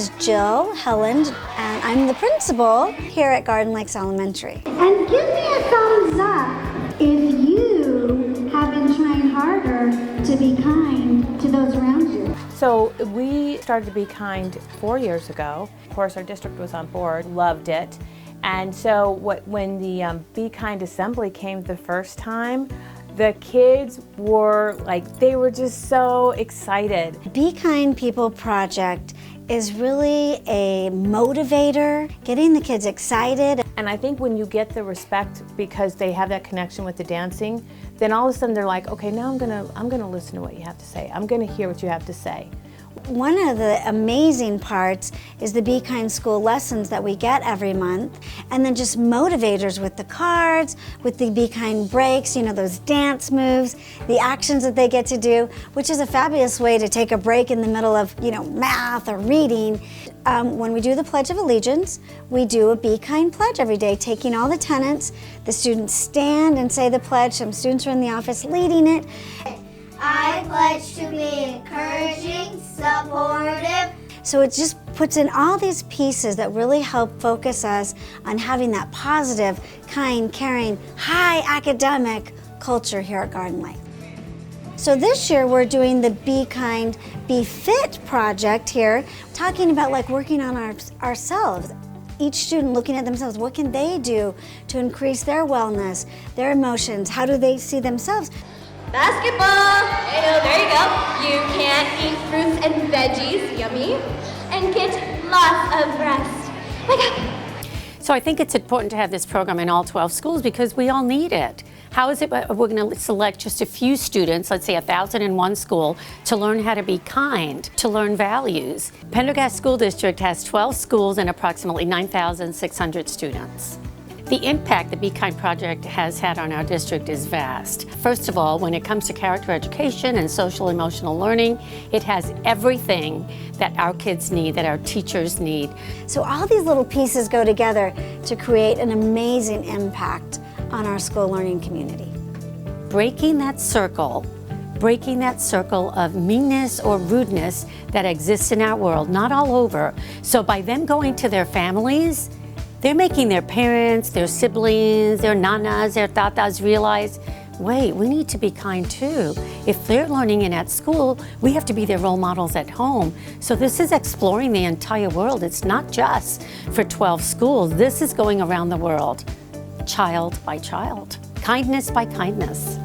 is Jill Helland, and I'm the principal here at Garden Lakes Elementary. And give me a thumbs up if you have been trying harder to be kind to those around you. So we started to be kind 4 years ago. Of course, our district was on board, loved it. And so when the Be Kind Assembly came the first time, the kids were they were just so excited. Be Kind People Project is really a motivator, getting the kids excited. And I think when you get the respect because they have that connection with the dancing, then all of a sudden they're like, okay, now I'm gonna listen to what you have to say. I'm gonna hear what you have to say. One of the amazing parts is the Be Kind School lessons that we get every month, and then just motivators with the cards, with the Be Kind breaks, you know, those dance moves, the actions that they get to do, which is a fabulous way to take a break in the middle of, you know, math or reading. When we do the Pledge of Allegiance, we do a Be Kind pledge every day, taking all the tenets. The students stand and say the pledge. Some students are in the office leading it. I pledge to be encouraging, supportive. So it just puts in all these pieces that really help focus us on having that positive, kind, caring, high academic culture here at Garden Lake. So this year we're doing the Be Kind, Be Fit project here, talking about working on ourselves. Each student looking at themselves, what can they do to increase their wellness, their emotions, how do they see themselves? Basketball! There you go. You can eat fruits and veggies, yummy, and get lots of rest. Wake up! So I think it's important to have this program in all 12 schools because we all need it. How is it we're going to select just a few students, let's say 1,000 in one school, to learn how to be kind, to learn values? Pendergast School District has 12 schools and approximately 9,600 students. The impact the Be Kind Project has had on our district is vast. First of all, when it comes to character education and social emotional learning, it has everything that our kids need, that our teachers need. So all these little pieces go together to create an amazing impact on our school learning community. Breaking that circle of meanness or rudeness that exists in our world, not all over. So by them going to their families, they're making their parents, their siblings, their nanas, their tatas realize, wait, we need to be kind too. If they're learning it at school, we have to be their role models at home. So this is exploring the entire world. It's not just for 12 schools. This is going around the world, child by child, kindness by kindness.